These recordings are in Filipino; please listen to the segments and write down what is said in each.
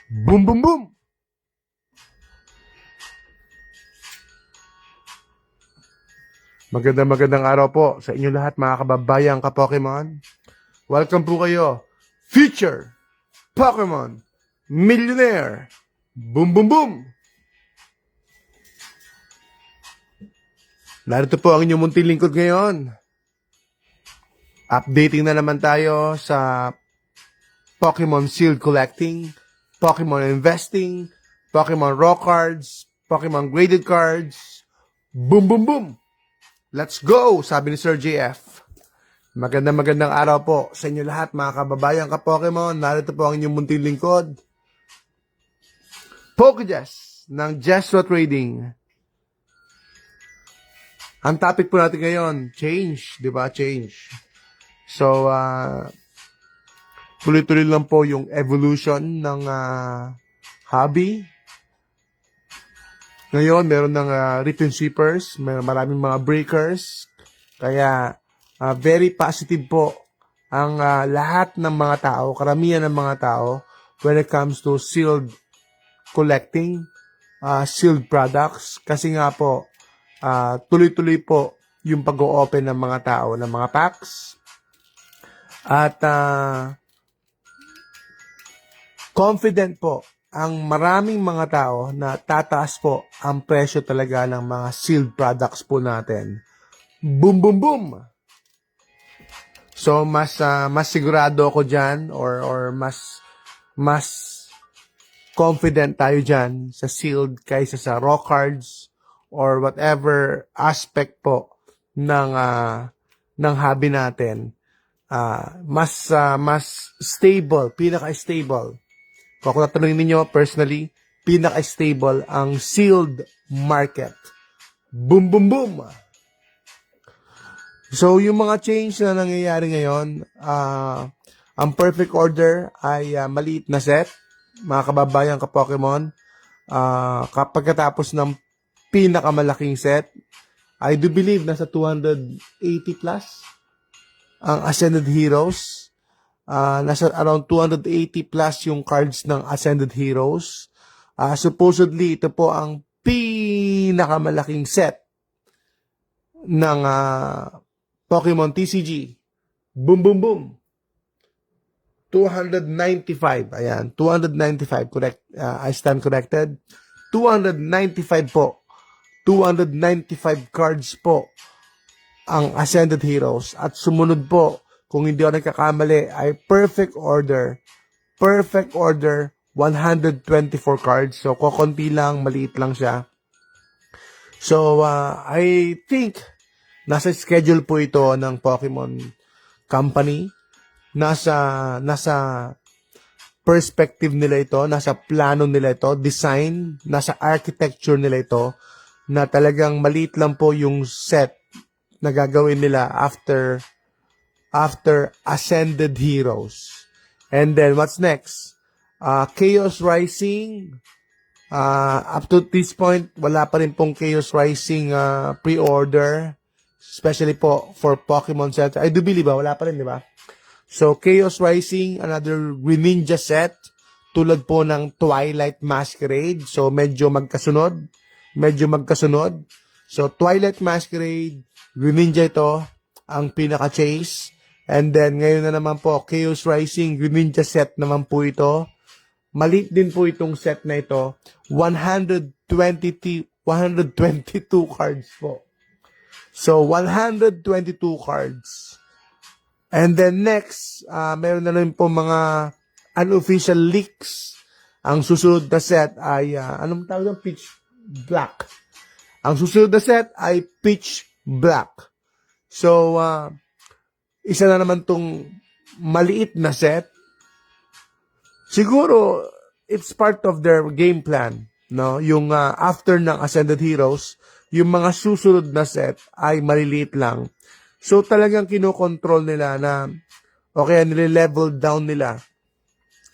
Boom, boom, boom! Magandang araw po sa inyo lahat mga kababayang ka-Pokemon. Welcome po kayo, Future Pokemon Millionaire! Boom, boom, boom! Narito po ang inyong munting lingkod ngayon. Updating na naman tayo sa Pokemon Shield Collecting, Pokemon Investing, Pokemon Raw Cards, Pokemon Graded Cards. Boom, boom, boom! Let's go! Sabi ni Sir JF. Magandang araw po sa inyo lahat mga kababayang ka-Pokemon. Narito po ang inyong munting lingkod. Pokejess ng Jesro Trading. Ang topic po natin ngayon, change, di ba? Change. So, tuloy-tuloy lang po yung evolution ng hobby. Ngayon, meron ng rip and sweepers, maraming mga breakers. Kaya, very positive po ang lahat ng mga tao, karamihan ng mga tao, when it comes to sealed collecting, sealed products. Kasi nga po, tuloy-tuloy po yung pag-o-open ng mga tao ng mga packs. At confident po ang maraming mga tao na tataas po ang presyo talaga ng mga sealed products po natin. Boom, boom, boom! So, mas sigurado ako dyan or mas confident tayo dyan sa sealed kaysa sa raw cards or whatever aspect po ng hobby natin. Mas stable, pinaka-stable. Kung tatanungin ninyo personally, pinaka-stable ang sealed market. Boom, boom, boom! So, yung mga change na nangyayari ngayon, ang perfect order ay maliit na set, mga kababayan ka-Pokemon. Kapag katapos ng pinakamalaking set, I do believe nasa 280 plus ang Ascended Heroes. Nasa around 280 plus yung cards ng Ascended Heroes. Supposedly, ito po ang pinakamalaking set ng Pokemon TCG. Boom, boom, boom. 295. Ayan, 295. Correct. I stand corrected. 295 po. 295 cards po ang Ascended Heroes. At sumunod po, kung hindi ako nagkakamali, ay Perfect Order. Perfect Order, 124 cards. So, kukunti lang, maliit lang siya. So, I think, nasa schedule po ito ng Pokemon Company. Nasa perspective nila ito, nasa plano nila ito, design, nasa architecture nila ito, na talagang maliit lang po yung set na gagawin nila after Ascended Heroes. And then, what's next? Chaos Rising. Up to this point, wala pa rin pong Chaos Rising pre-order. Especially po for Pokemon Center. I do believe, wala pa rin, di ba? So, Chaos Rising, another Greninja set. Tulad po ng Twilight Masquerade. So, medyo magkasunod. So, Twilight Masquerade, Greninja ito, ang pinaka-chase. And then, ngayon na naman po, Chaos Rising, Greninja set naman po ito. Maliit din po itong set na ito. 122 cards po. So, 122 cards. And then next, meron na rin po mga unofficial leaks. Ang susunod na set ay, anong tawag ng Pitch Black? Ang susunod na set ay Pitch Black. So, isa na naman tong maliit na set. Siguro, it's part of their game plan. No? Yung after ng Ascended Heroes, yung mga susunod na set ay maliliit lang. So, talagang kinokontrol nila na, okay, nile-level down nila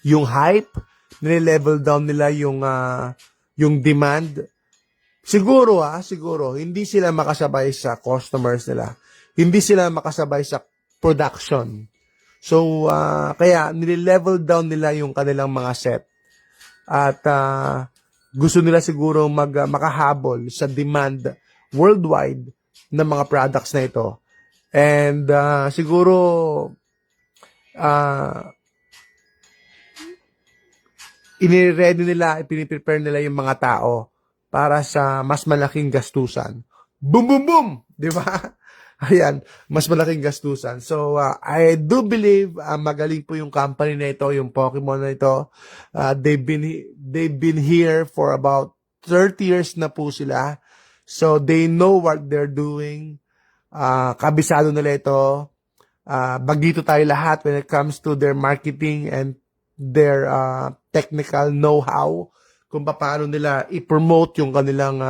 yung hype, nile-level down nila yung demand. Siguro, hindi sila makasabay sa customers nila. Hindi sila makasabay sa production. So, kaya nile-level down nila yung kanilang mga set. at gusto nila siguro makahabol sa demand worldwide ng mga products na ito. And siguro uh, iniready nila, ipiniprepare nila yung mga tao para sa mas malaking gastusan. Boom, boom, boom! Di ba? Ayan, mas malaking gastusan. So, I do believe magaling po yung company na ito, yung Pokemon na ito. They've been here for about 30 years na po sila. So, they know what they're doing. Kabisado nila ito. Bagito tayo lahat when it comes to their marketing and their technical know-how kung paano nila i-promote yung kanilang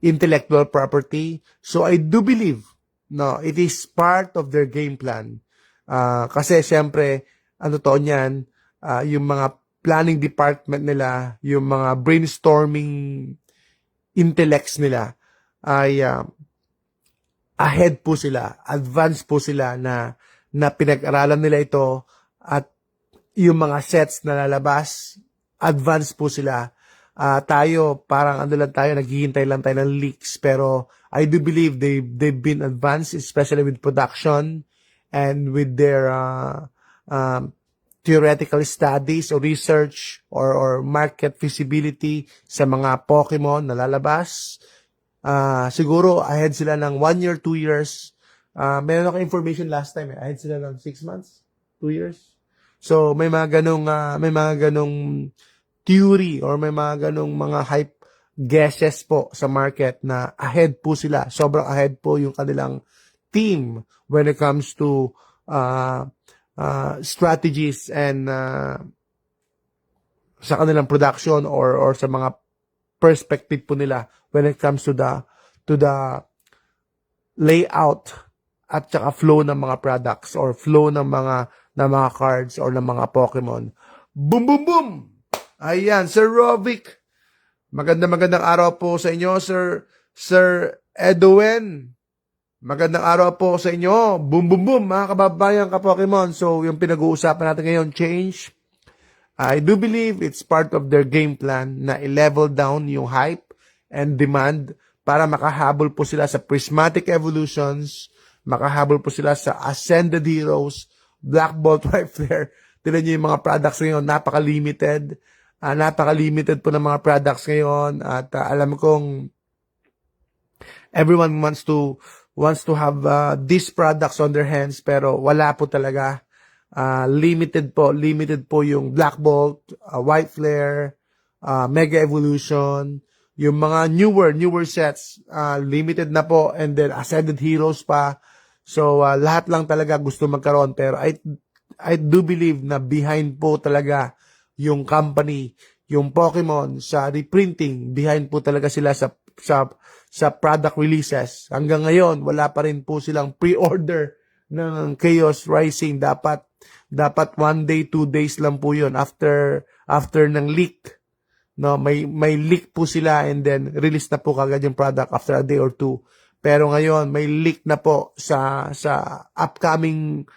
intellectual property. So I do believe no, it is part of their game plan. Kasi siyempre ano to niyan, yung mga planning department nila, yung mga brainstorming intellects nila ay ahead po sila, advanced po sila na pinag-aralan nila ito at yung mga sets na lalabas, advanced po sila. Tayo, parang ano lang tayo, naghihintay lang tayo ng leaks. Pero I do believe they've been advanced, especially with production and with their theoretical studies or research or market feasibility sa mga Pokemon na lalabas. Siguro ahead sila ng 1 year, 2 years. Meron ako information last time, ahead sila ng 6 months, 2 years. So may mga ganong theory or may mga ganong mga hype guesses po sa market na ahead po sila. Sobrang ahead po yung kanilang team when it comes to strategies and sa kanilang production or sa mga perspective po nila when it comes to the layout at saka flow ng mga products or flow ng mga cards or ng mga Pokemon. Boom, boom, boom! Ayan, Sir Rovic. Magandang araw po sa inyo, Sir Edwin. Magandang araw po sa inyo. Boom, boom, boom, mga kababayan ka-Pokemon. So, yung pinag-uusapan natin ngayon, change. I do believe it's part of their game plan na i-level down yung hype and demand para makahabol po sila sa prismatic evolutions, makahabol po sila sa ascended heroes, Black Bolt, White Flare. Tignan nyo yung mga products ngayon, napaka-limited. Napaka-limited po ng mga products ngayon at alam kong everyone wants to have these products on their hands pero wala po talaga. Limited po yung Black Bolt, White Flare, Mega Evolution, yung mga newer sets, limited na po, and then Ascended Heroes pa. So lahat lang talaga gusto magkaroon pero I do believe na behind po talaga yung company, yung Pokemon sa reprinting, behind po talaga sila sa product releases. Hanggang ngayon, wala pa rin po silang pre-order ng Chaos Rising. Dapat 1 day, 2 days lang po yun after ng leak. No, may leak po sila and then release na po kagad yung product after a day or 2. Pero ngayon, may leak na po sa upcoming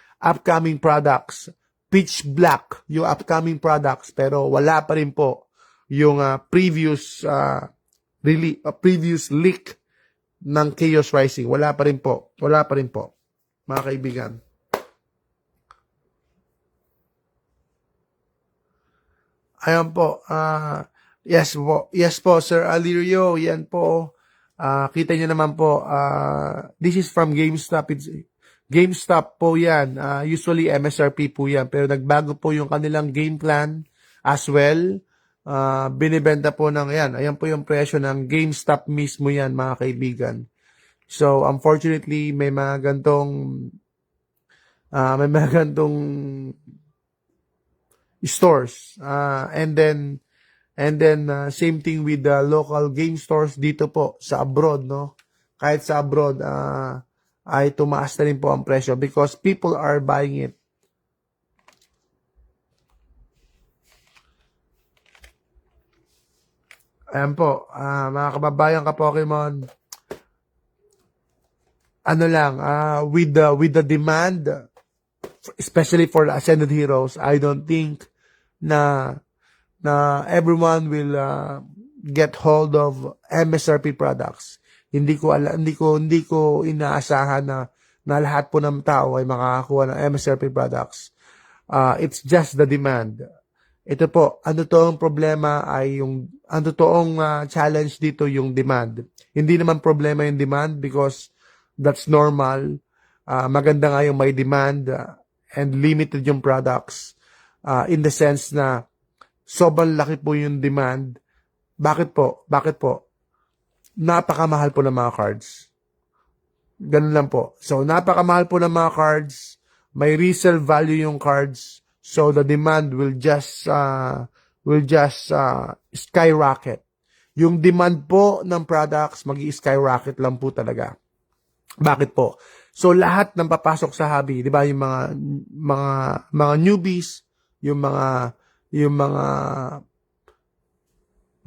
products. Pitch black yung upcoming products pero wala pa rin po yung previous leak ng Chaos Rising. Wala pa rin po mga kaibigan. Ayan po, yes po Sir Alirio, yan po. Kita niyo naman po, this is from GameStop. GameStop po yan. Usually MSRP po yan. Pero nagbago po yung kanilang game plan as well. Binibenta po ng yan. Ayan po yung presyo ng GameStop mismo yan, mga kaibigan. So, unfortunately, may mga gantong stores. And then same thing with the local game stores dito po sa abroad, no? Kahit sa abroad, ay tumaas na rin po ang presyo because people are buying it. Ayan po, mga kababayan ka-Pokemon, ano lang, with the demand especially for the Ascended Heroes, I don't think na everyone will get hold of MSRP products. Hindi ko inaasahan na lahat po ng tao ay makakakuha ng MSRP products. It's just the demand. Ito po, ang totoong problema ay ang totoong challenge dito yung demand. Hindi naman problema yung demand because that's normal. Maganda nga yung may demand and limited yung products in the sense na sobrang laki po yung demand. Bakit po? Napakamahal po ng mga cards. Ganun lang po. So, napakamahal po ng mga cards. May resale value yung cards. So, the demand will just skyrocket. Yung demand po ng products, mag-i-skyrocket lang po talaga. Bakit po? So, lahat ng papasok sa hobby, di ba, yung mga newbies, yung mga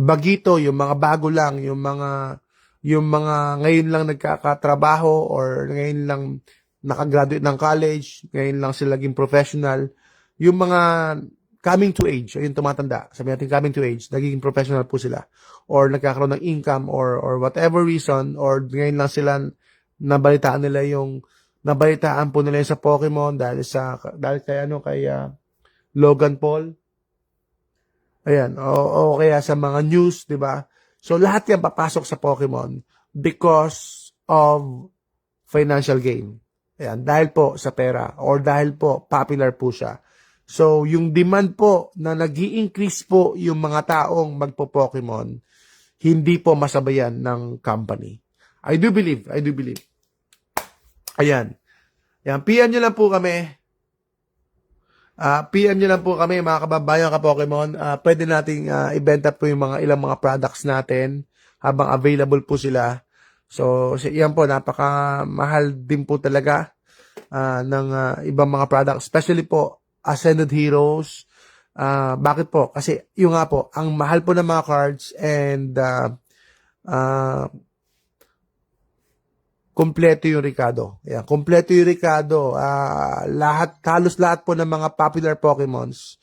bagito, yung mga bago lang, yung mga ngayon lang nagkakatrabaho or ngayon lang nakagraduate ng college, ngayon lang sila naging professional, yung mga coming to age, ayun tumatanda, sabi natin coming to age, naging professional po sila, or nagkakaroon ng income, or whatever reason, or ngayon lang sila nabalitaan po nila yung sa Pokemon dahil kay Logan Paul. Ayan, o kaya sa mga news, di ba? So, lahat yan papasok sa Pokemon because of financial gain. Ayan, dahil po sa pera or dahil po popular po siya. So, yung demand po na nag-i-increase po yung mga taong magpo-Pokemon, hindi po masabayan ng company. I do believe. Ayan. Ayan, PM nyo lang po kami. PM nyo lang po kami, mga kababayan ka-Pokemon. Pwede nating ibenta po yung ilang mga products natin habang available po sila. So, yan po, napakamahal din po talaga ng ibang mga products. Especially po, Ascended Heroes. Bakit po? Kasi yung nga po, ang mahal po ng mga cards and kompleto yung Ricardo. Ayan, kompleto yung Ricardo. Halos lahat po ng mga popular Pokemons,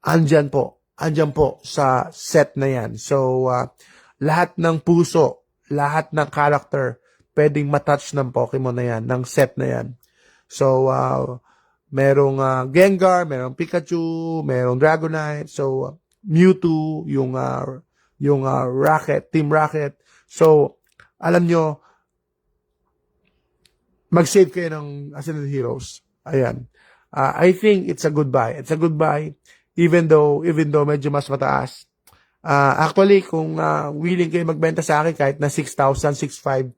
andyan po sa set na yan. So, lahat ng puso, lahat ng character, pwedeng matouch ng Pokemon na yan, ng set na yan. So, merong Gengar, merong Pikachu, merong Dragonite, so, Mewtwo, yung Rocket, Team Rocket. So, alam nyo, mag-save kayo ng Ascended Heroes. Ayan. I think it's a good buy. It's a good buy even though medyo mas mataas. Actually, kung willing kayo magbenta sa akin kahit na 6,000, 6,500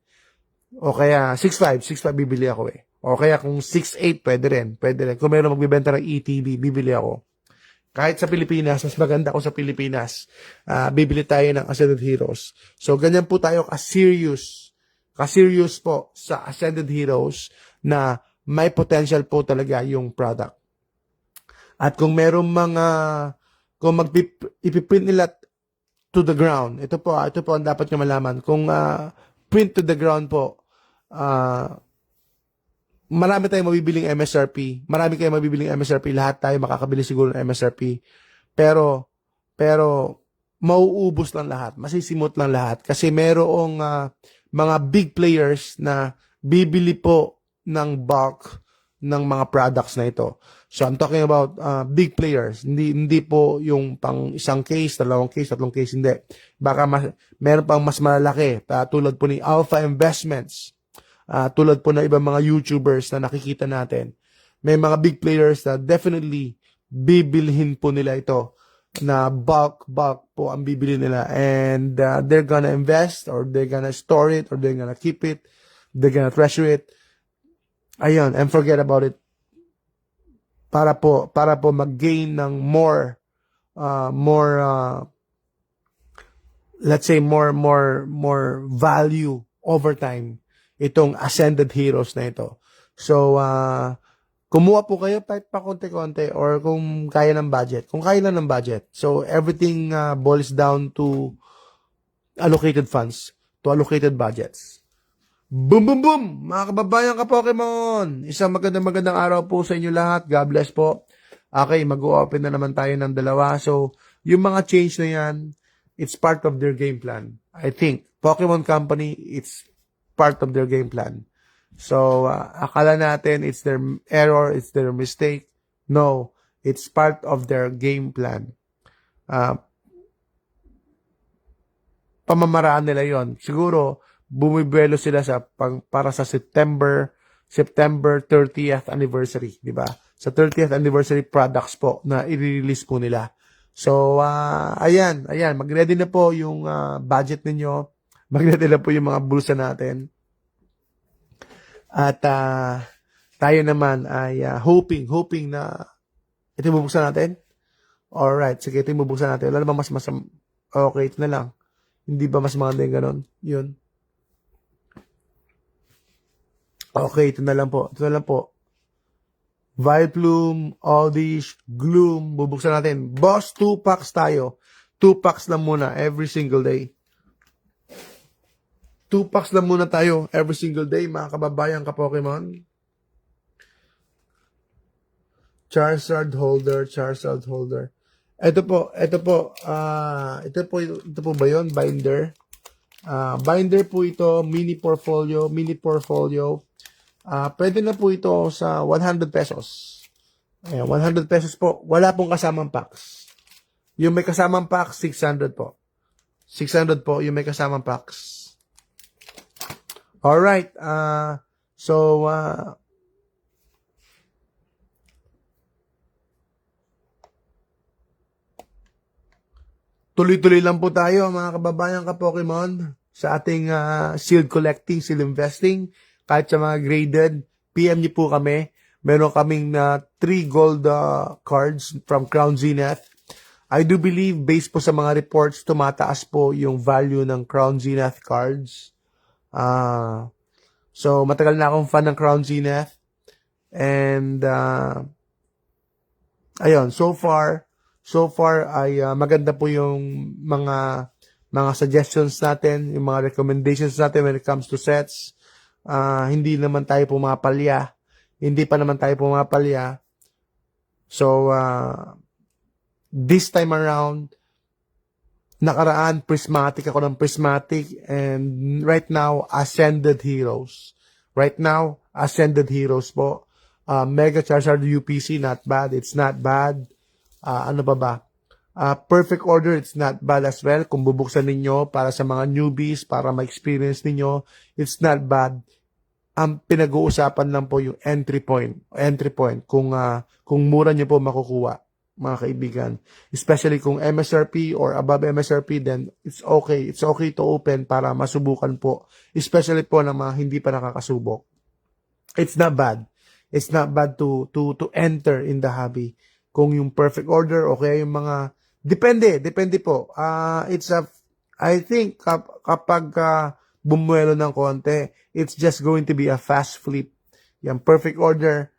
o kaya 6,500 bibili ako eh. O kaya kung 6,800 pwede rin. Kung meron magbibenta ng ETB, bibili ako. Kahit sa Pilipinas, mas maganda ko sa Pilipinas. Bibili tayo ng Ascended Heroes. So, ganyan po tayo ka-serious po sa Ascended Heroes na may potential po talaga yung product. At kung merong kung ipiprint nila to the ground, ito po ang dapat nyo malaman. Kung print to the ground po, marami tayong mabibiling MSRP. Lahat tayo makakabili siguro ng MSRP. Pero, mauubos lang lahat. Masisimot lang lahat. Kasi merong mga big players na bibili po ng bulk ng mga products na ito. So, I'm talking about big players. Hindi po yung pang isang case, dalawang case, tatlong case, hindi. Baka meron pang mas malalaki. Tulad po ni Alpha Investments. Tulad po ng ibang mga YouTubers na nakikita natin. May mga big players na definitely bibilhin po nila ito. Na bulk po ang bibili nila, and they're gonna invest, or they're gonna store it, or they're gonna keep it, they're gonna treasure it, ayun, and forget about it, para po mag-gain ng more let's say more value over time itong Ascended Heroes na ito. So, kumuha po kayo pa konti-konti or kung kaya ng budget. Kung kaya lang ng budget. So, everything boils down to allocated funds, to allocated budgets. Boom, boom, boom! Mga kababayan ka Pokemon! Isang magandang araw po sa inyo lahat. God bless po. Okay, mag-open na naman tayo ng dalawa. So, yung mga change na yan, it's part of their game plan. I think, Pokemon Company, it's part of their game plan. So, akala natin it's their error, it's their mistake. No, it's part of their game plan. Pamamaraan nila yon. Siguro, bumibelo sila para sa September 30th anniversary, di ba? Sa 30th anniversary products po na i-release po nila. So, ayan, mag-ready na po yung budget ninyo. Mag-ready na po yung mga bulsa natin. At tayo naman ay hoping na ito bubuksan natin. Alright, sige, ito bubuksan natin. Wala namang mas okay, ito na lang. Hindi ba mas maganda yung ganon? Yun. Okay, ito na lang po. Vileplume, Oddish, Gloom, bubuksan natin. Boss, 2 packs tayo. 2 packs lang muna every single day. 2 packs lang muna tayo every single day, mga kababayan ka Pokemon. Charizard holder. Ito po ba yun? Binder. Binder po ito, mini portfolio. Pwede na po ito sa 100 pesos. Ayan, 100 pesos po. Wala pong kasamang packs. Yung may kasamang packs, 600 po. 600 po yung may kasamang packs. Alright. Tuloy-tuloy lang po tayo mga kababayan ka Pokemon sa ating sealed collecting, sealed investing. Kahit sa mga graded, PM niyo po kami. Meron kaming 3 gold cards from Crown Zenith. I do believe, based po sa mga reports, tumataas po yung value ng Crown Zenith cards. So, matagal na akong fan ng Crown Zenith. And, ayun, so far ay maganda po yung mga suggestions natin, yung mga recommendations natin when it comes to sets. Hindi pa naman tayo pumapalya. So, this time around, nakaraan, prismatic ako ng prismatic, and right now, Ascended Heroes. Po. Mega Charizard UPC, not bad. It's not bad. Ano ba? Perfect Order, it's not bad as well. Kung bubuksan ninyo para sa mga newbies, para ma-experience ninyo, it's not bad. Ang pinag-uusapan lang po yung entry point. Kung mura nyo po makukuha, mga kaibigan. Especially kung MSRP or above MSRP, then it's okay. It's okay to open para masubukan po. Especially po ng mga hindi pa nakakasubok. It's not bad. It's not bad to enter in the hobby. Kung yung perfect order o kaya yung mga depende po. I think kapag bumuelo ng konti, it's just going to be a fast flip. Yung perfect order,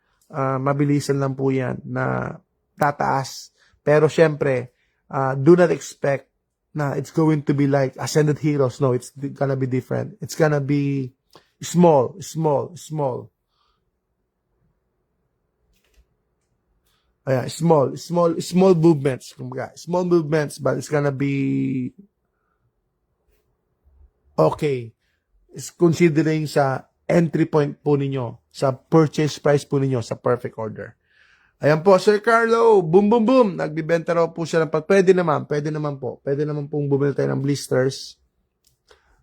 mabilisan lang po yan na tataas. Pero syempre, do not expect na it's going to be like Ascended Heroes. No, it's gonna be different. It's gonna be small. Small movements. Small movements, but it's gonna be okay. It's considering sa entry point po ninyo, sa purchase price po ninyo, sa perfect order. Ayan po, Sir Carlo, boom. Nagbibenta raw po siya ng pwede naman po. Pwede naman pong bumili tayo ng blisters.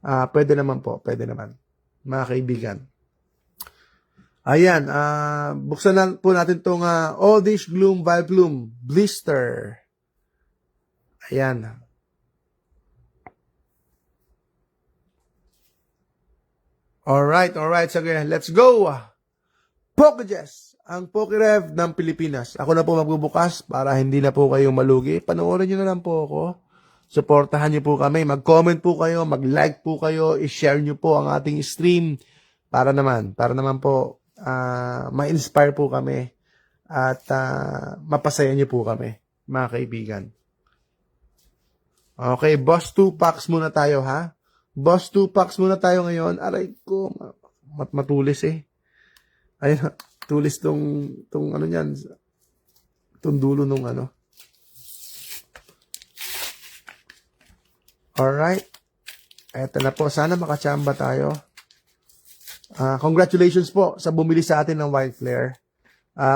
Pwede naman, mga kaibigan. Ayan, buksan na po natin itong Oddish Gloom Vileplume Blister. Ayan. Alright. Sige, let's go! Pokejess, ang Pokerev ng Pilipinas. Ako na po magbubukas para hindi na po kayong malugi. Panoorin nyo na lang po ako. Suportahan nyo po kami. Mag-comment po kayo, mag-like po kayo, i-share nyo po ang ating stream para naman po ma-inspire po kami at mapasaya niyo po kami, mga kaibigan. Okay, boss 2 packs muna tayo, ha? Boss 2 packs muna tayo ngayon. Aray ko. matulis eh. Ayun, tulis tong ano niyan, tong dulo nung ano. Alright. Eto na po. Sana makachamba tayo. Congratulations po sa bumili sa atin ng white flare.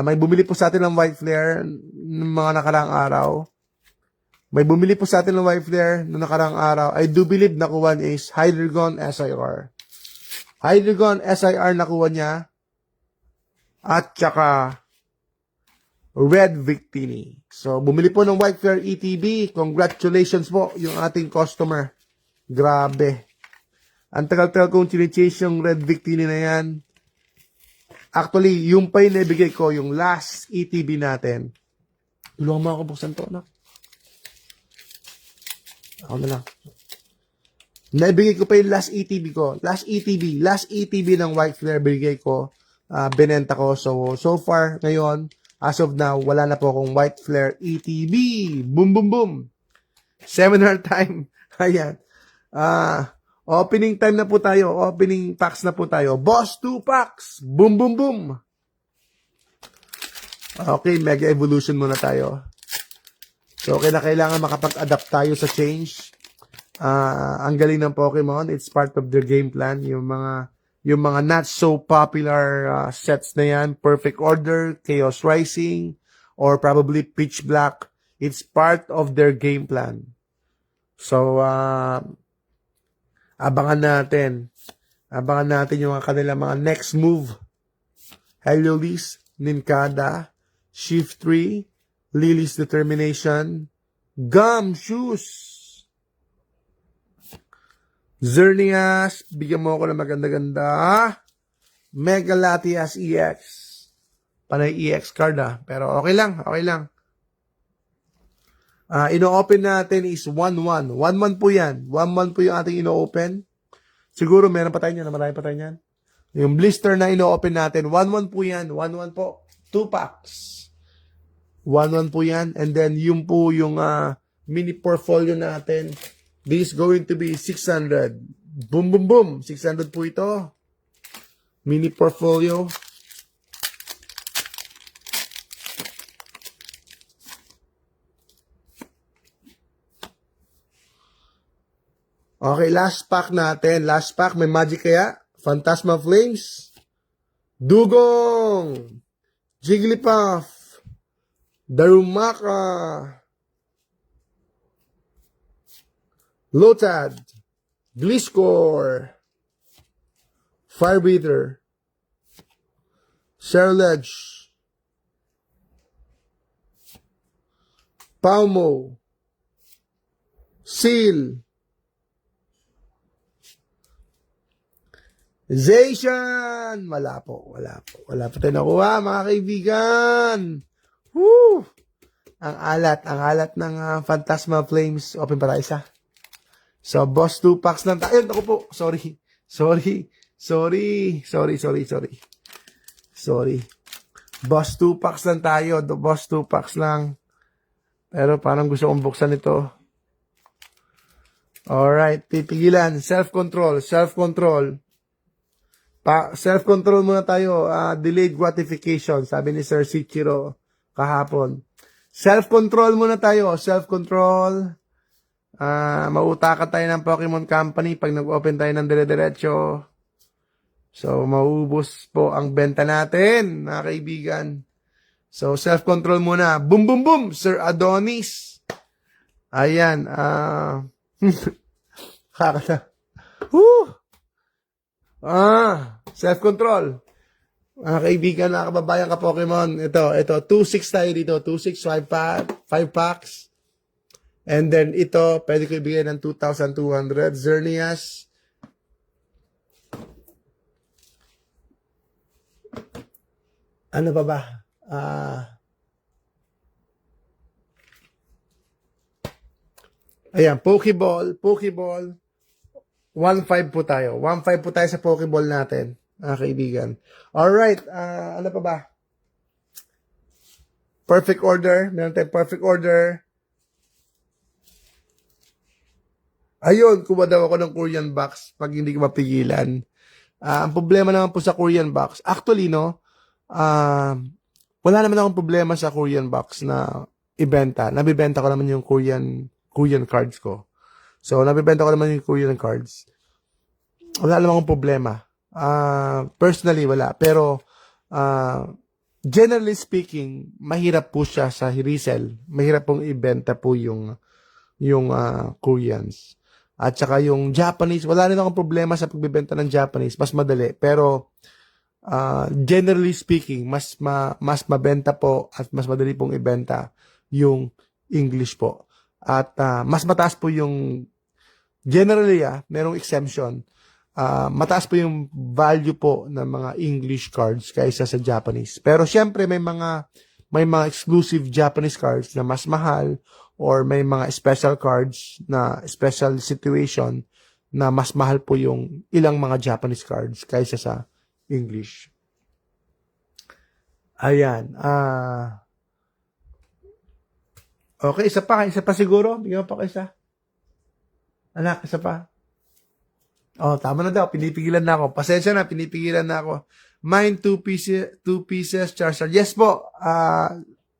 May bumili po sa atin ng white flare ng mga nakaraang araw. May bumili po sa atin ng white flare ng nakaraang araw. I do believe nakuha niya is Hydreigon SIR. Hydreigon SIR nakuha niya. At saka Red Victini. So, bumili po ng white flare ETB. Congratulations po yung ating customer. Grabe. Ang tagal-tagal kong chine-chase yung Red Victini na yan. Actually, yung pa yung nabigay ko, yung last ETB natin. Tulungan mo ako buksan to, no? Ako na lang. Naibigay ko pa yung last ETB ko. Last ETB ng white flare bigay ko. Binenta ko. So far, ngayon, as of now, wala na po akong white flare ETB. Boom, boom, boom. Seminar time. Ayan. Opening time na po tayo. Opening packs na po tayo. Boss 2 packs. Boom, boom, boom. Okay, Mega Evolution muna tayo. So, kailangan makapag-adapt tayo sa change. Ang galing ng Pokemon. It's part of their game plan. Yung mga not so popular sets na yan, Perfect Order, Chaos Rising, or probably Pitch Black, it's part of their game plan. So, abangan natin yung kanilang mga next move. Heliolisk, Nincada, Shift 3, Lily's Determination, Gumshoes, Xerneas, bigyan mo ako ng maganda-ganda. Mega Latias EX. Panay EX card pero okay lang. Ino-open natin is 1-1. 1-1 po yan. 1-1 po yung ating ino-open. Siguro meron pa tayo niyan. Marami pa tayo niyan. Yung blister na ino-open natin, 1-1 po yan. 1-1 po. 2 packs. 1-1 po yan. And then yung po yung mini portfolio natin. This is going to be 600. Boom, boom, boom. 600 po ito. Mini portfolio. Okay, last pack natin. Last pack. May magic kaya? Phantasma Flames. Dugong. Jigglypuff. Darumaka. Lotad, Gliscor, Firebreather, Serledge, Palmo, Seal, Zacian. Wala po tayo nakuha, mga kaibigan. Woo! Ang alat ng Phantasma Flames. Open para isa. So, boss 2 packs lang tayo. Ako po. Sorry. Boss 2 packs lang tayo. Boss 2 packs lang. Pero parang gusto kong buksan ito. Alright. Pipigilan. Self-control. Self-control muna tayo. Delayed gratification. Sabi ni Sir Sichiro kahapon. Self-control muna tayo. Self-control. Mautakan tayo ng Pokemon Company pag nag-open tayo ng dire-diretso. So, maubos po ang benta natin, mga kaibigan. So, self-control muna. Boom, boom, boom! Sir Adonis. Ayan. Kakata. Self-control. Mga kaibigan, mga kababayan ka Pokemon. Ito. 2-6 tayo dito. 2-6, 5 packs. And then ito, pwede ko ibigay ng 2,200. Xerneas. Ano pa ba? Ayan, Pokeball. 1.5 po tayo. 1.5 po tayo sa Pokeball natin, mga kaibigan. Alright, ano pa ba? Perfect order. Meron tayong perfect order. Ayun, kuha daw ako ng Korean box pag hindi ko mapigilan. Ang problema naman po sa Korean box, actually, no, ah, wala naman akong problema sa Korean box na ibenta. Nabibenta ko naman yung Korean cards ko. So, nabibenta ko naman yung Korean cards. Wala naman akong problema. Personally, wala. Pero, generally speaking, mahirap po siya sa resell. Mahirap pong ibenta po yung Koreans. At saka yung Japanese, wala rin akong problema sa pagbebenta ng Japanese. Mas madali. Pero, generally speaking, mas mabenta po at mas madali pong ibenta yung English po. At mas mataas po yung, generally merong exemption. Mataas po yung value po ng mga English cards kaysa sa Japanese. Pero syempre may mga exclusive Japanese cards na mas mahal, or may mga special cards na special situation na mas mahal po yung ilang mga Japanese cards kaysa sa English. Ayan. Okay, isa pa siguro. Bigyan mo pa isa. Anak, isa pa. Oh, tama na daw. Pinipigilan na ako. Pasensya na, pinipigilan na ako. Mine, 2 pieces, charger. Yes po,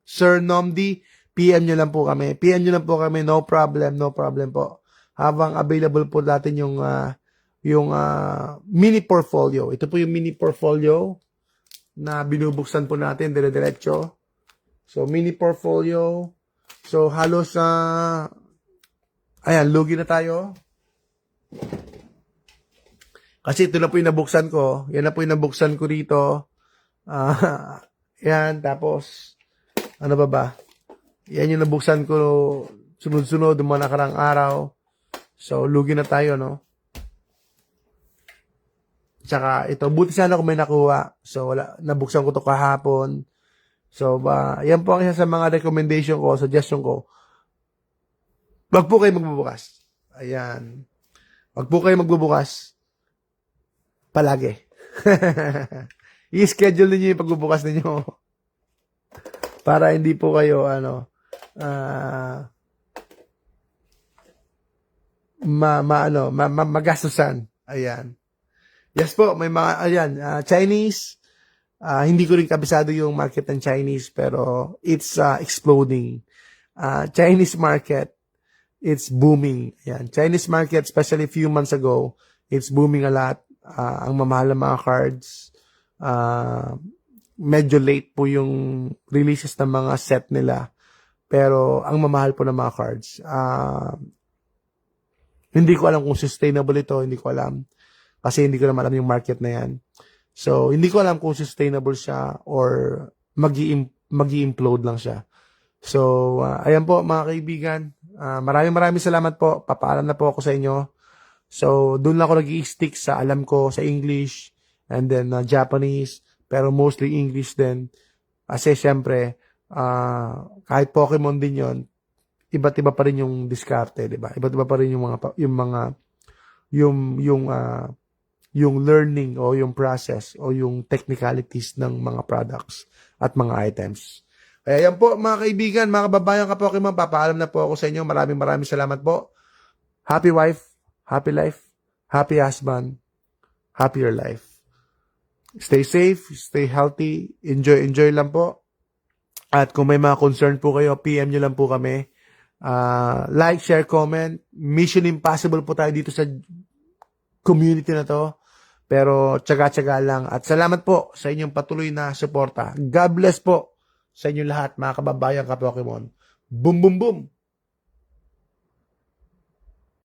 Sir Nomdi, PM nyo lang po kami. PM nyo lang po kami. No problem po. Habang available po natin yung mini portfolio. Ito po yung mini portfolio na binubuksan po natin dire-diretso. So, mini portfolio. So, halos ayan, lugi na tayo. Kasi ito na po yung nabuksan ko. Yan na po yung nabuksan ko rito. Yan, tapos, ano ba? Yan yung nabuksan ko sunod-sunod yung mga nakarang araw. So, lugi na tayo, no? Tsaka, ito, buti sana kung may nakuha. So, nabuksan ko to kahapon. So, yan po ang isa sa mga recommendation ko, suggestion ko. Wag po kayo magbubukas. Ayan. Wag po kayo magbubukas. Palagi. I-schedule niyo yung pagbubukas ninyo. Para hindi po kayo, magastusan. Ayan. Yes po, may mga, Chinese. Hindi ko rin kabisado yung market ng Chinese, pero it's exploding. Chinese market, it's booming. Ayan. Chinese market, especially a few months ago, it's booming a lot. Ang mamahal ng mga cards. Medyo late po yung releases ng mga set nila. Pero ang mamahal po ng mga cards. Hindi ko alam kung sustainable ito. Hindi ko alam. Kasi hindi ko naman alam yung market na yan. So, hindi ko alam kung sustainable siya or magi-implode lang siya. So, ayan po mga kaibigan. Maraming salamat po. Papaalam na po ako sa inyo. So, doon lang ako nag-i-stick sa alam ko sa English and then Japanese. Pero mostly English din. Kasi syempre, kahit Pokemon din yon, iba't iba pa rin yung diskarte, di ba? Iba't iba pa rin yung learning o yung process o yung technicalities ng mga products at mga items. Kaya yan po mga kaibigan, mga kababayan ka Pokemon, papaalam na po ako sa inyo. Maraming salamat po. Happy wife, happy life, happy husband, happier life. Stay safe, stay healthy, enjoy lang po. At kung may mga concern po kayo, PM nyo lang po kami. Like, share, comment. Mission impossible po tayo dito sa community na to. Pero tsaga-tsaga lang. At salamat po sa inyong patuloy na suporta. God bless po sa inyong lahat, mga kababayan ka Pokemon. Boom, boom, boom!